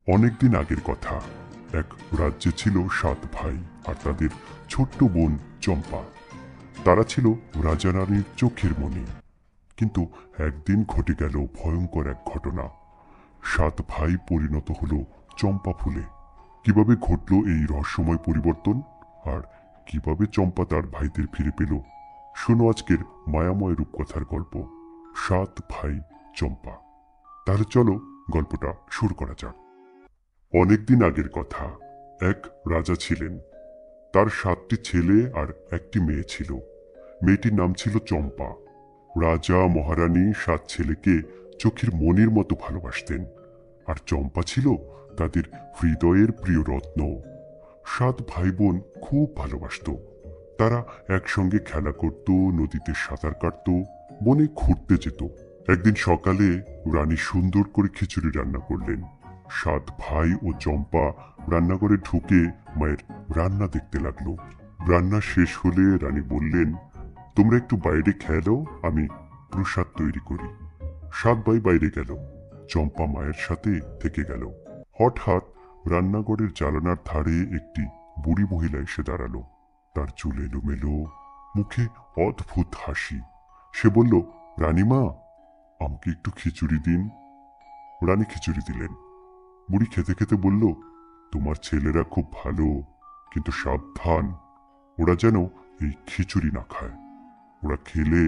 অনেকদিন আগের কথা। এক রাজ্যে ছিল ৭ ভাই আর তাদের ছোট্ট বোন চম্পা। তারা ছিল রাজা রানীর চোখের মণি। কিন্তু একদিন ঘটে গেল ভয়ঙ্কর এক ঘটনা। ৭ ভাই পরিণত হলো চম্পা ফুলে। কিভাবে ঘটলো এই রহস্যময় পরিবর্তন, আর কিভাবে চম্পা তার ভাইদের ফিরে পেল, শোনো আজকের মায়াময় রূপকথার গল্প ৭ ভাই চম্পা। তাহলে চলো গল্পটা শুরু করা যাক। অনেকদিন আগের কথা। এক রাজা ছিলেন। তার ৭টি ছেলে আর একটি মেয়ে ছিল। মেয়েটির নাম ছিল চম্পা। রাজা মহারানী ৭ ছেলেকে চোখের মনির মতো ভালোবাসতেন, আর চম্পা ছিল তাদের হৃদয়ের প্রিয় রত্ন। ৭ ভাই বোন খুব ভালোবাসত। তারা একসঙ্গে খেলা করত, নদীতে সাঁতার কাটত, বনে ঘুরতে যেত। একদিন সকালে রানী সুন্দর করে খিচুড়ি রান্না করলেন। ৭ ভাই ও চম্পা রান্নাঘরে ঢুকে মায়ের রান্না দেখতে লাগলো। রান্না শেষ হলে রানী বললেন, তোমরা একটু বাইরে খেলো, আমি প্রসাদ তৈরি করি। ৭ ভাই বাইরে গেল। চম্পা মায়ের সাথে থেকে গেল। হঠাৎ রান্নাঘরের জানালার ধারে একটি বুড়ি মহিলা এসে দাঁড়ালো। তার চুল এলোমেলো, মুখে অদ্ভুত হাসি। সে বলল, রানীমা, আমাকে একটু খিচুড়ি দিন। রানী খিচুড়ি দিলেন। বুড়ি খেতে খেতে বলল, তোমার ছেলেরা খুব ভালো, কিন্তু সাবধান, ওরা যেন এই খিচুড়ি না খায়। ওরা খেলে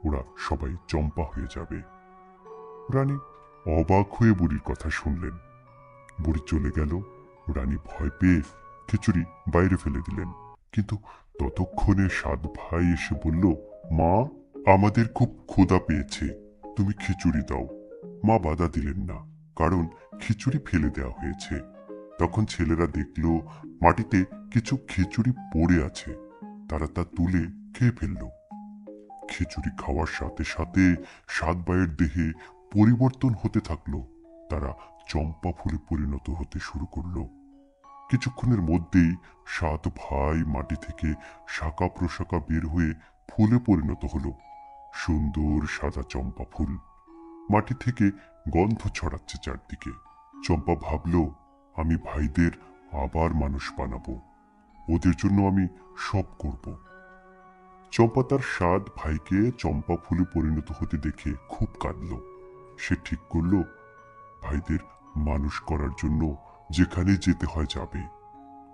ওরা সবাই চম্পা হয়ে যাবে। রানী অবাক হয়ে বুড়ির কথা শুনলেন। বুড়ি চলে গেল। রানী ভয় পেয়ে খিচুড়ি বাইরে ফেলে দিলেন। কিন্তু ততক্ষণে ৭ ভাই এসে বলল, মা, আমাদের খুব ক্ষুধা পেয়েছে, তুমি খিচুড়ি দাও। মা বাধা দিলেন না, কারণ খিচুড়ি ফেলে দেওয়া হয়েছে। তখন ছেলেরা দেখল মাটিতে কিছু খিচুড়ি পড়ে আছে। তারা তা তুলে খেয়ে ফেলল। খিচুড়ি খাওয়ার সাথে সাথে ৭ ভাইয়ের দেহে পরিবর্তন হতে থাকলো। তারা চম্পা ফুলে পরিণত হতে শুরু করলো। কিছুক্ষণের মধ্যেই ৭ ভাই মাটি থেকে শাখা প্রশাখা বের হয়ে ফুলে পরিণত হলো। সুন্দর সাদা চম্পা ফুল। মাটি থেকে গন্ধ ছড়াচ্ছে চারদিকে। চম্পা ভাবল, আমি ভাইদের আবার মানুষ বানাবো, ওদের জন্য আমি সব করব। চম্পা তার ৭ ভাইকে চম্পা ফুলে পরিণত হতে দেখে খুব কাঁদল। সে ঠিক করল, ভাইদের মানুষ করার জন্য যেখানে যেতে হয় যাবে।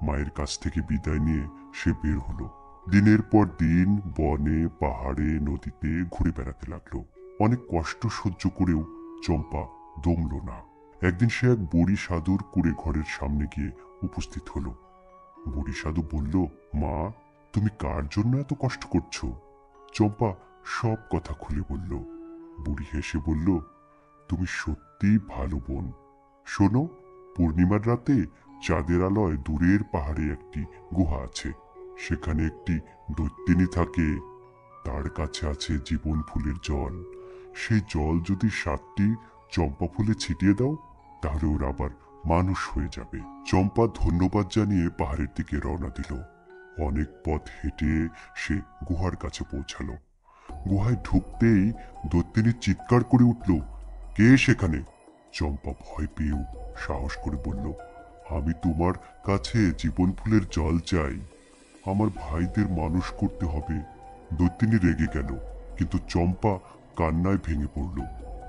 মায়ের কাছ থেকে বিদায় নিয়ে সে বের হলো। দিনের পর দিন বনে, পাহাড়ে, নদীতে ঘুরে বেড়াতে লাগলো। অনেক কষ্ট সহ্য করেও চম্পা দমল না। একদিন সে এক বুড়ি সাধুর কুঁড়ে ঘরের সামনে গিয়ে উপস্থিত হলো। বুড়ি সাধু বলল, মা, তুমি কার জন্য এত কষ্ট করছো? চম্পা সব কথা খুলে বলল। বুড়ি হেসে বলল, তুমি সত্যিই ভালো বোন। শোনো, পূর্ণিমার রাতে চাঁদের আলোয় দূরের পাহাড়ে একটি গুহা আছে। সেখানে একটি দৈত্যিনী থাকে। তার কাছে আছে জীবন ফুলের জল। সেই জল যদি ৭টি চম্পা ফুলে ছিটিয়ে দাও, তাহলে ওরা আবার মানুষ হয়ে যাবে। চম্পা ধন্যবাদ জানিয়ে পাহাড়ের দিকে রওনা দিল। অনেক পথ হেঁটে সে গুহার কাছে পৌঁছালো। গুহায় ঢুকতেই দৈত্যিনী চিৎকার করে উঠল, কে সেখানে? চম্পা ভয় পেয়েও সাহস করে বলল, আমি তোমার কাছে জীবন ফুলের জল চাই, আমার ভাইদের মানুষ করতে হবে। দৈত্যিনী রেগে গেল, কিন্তু চম্পা কান্নায় ভেঙে পড়ল।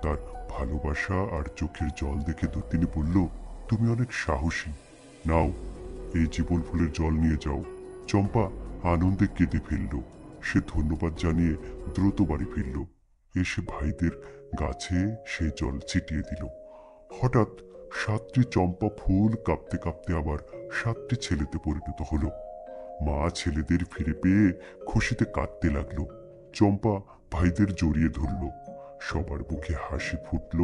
তার ভালোবাসা আর চোখের জল দেখে দৈত্যিনী বলল, তুমি অনেক সাহসী, নাও এই জীবন ফুলের জল নিয়ে যাও। চম্পা আনন্দে কেঁদে ফেলল। সে ধন্যবাদ জানিয়ে দ্রুত বাড়ি ফিরল। এসে ভাইদের গাছে সেই জল ছিটিয়ে দিল। হঠাৎ ৭টি চম্পা ফুল কাঁপতে কাঁপতে আবার ৭টি ছেলেতে পরিণত হলো। মা ছেলেদের ফিরে পেয়ে খুশিতে কাঁদতে লাগলো। চম্পা ভাইদের জড়িয়ে ধরল। সবার মুখে হাসি ফুটল।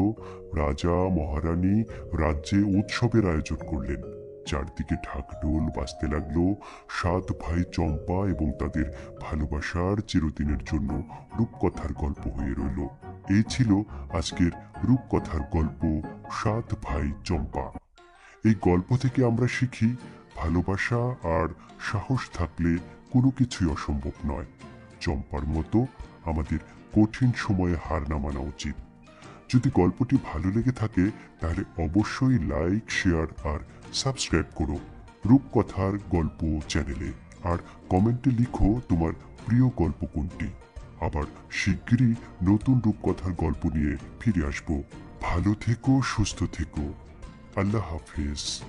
রাজা মহারানী রাজ্যে উৎসবের আয়োজন করলেন। চারদিকে ঢাকঢোল বাজতে লাগলো। ৭ ভাই চম্পা এবং তাদের ভালোবাসার চিরদিনের জন্য রূপকথার গল্প হয়ে রইল। এই ছিল আজকের রূপকথার গল্প ৭ ভাই চম্পা। এই গল্প থেকে আমরা শিখি, ভালোবাসা আর সাহস থাকলে কোনো কিছুই অসম্ভব নয়। চম্পার মতো আমাদের কঠিন সময়ে হার না মানা উচিত। যদি গল্পটি ভালো লেগে থাকে তাহলে অবশ্যই লাইক, শেয়ার আর সাবস্ক্রাইব করো রূপকথার গল্প চ্যানেলে। আর কমেন্টে লিখো তোমার প্রিয় গল্প কোনটি। আবার শিগগিরই নতুন রূপকথার গল্প নিয়ে ফিরে আসবো। ভালো থেকো, সুস্থ থেকো। আল্লাহ হাফেজ।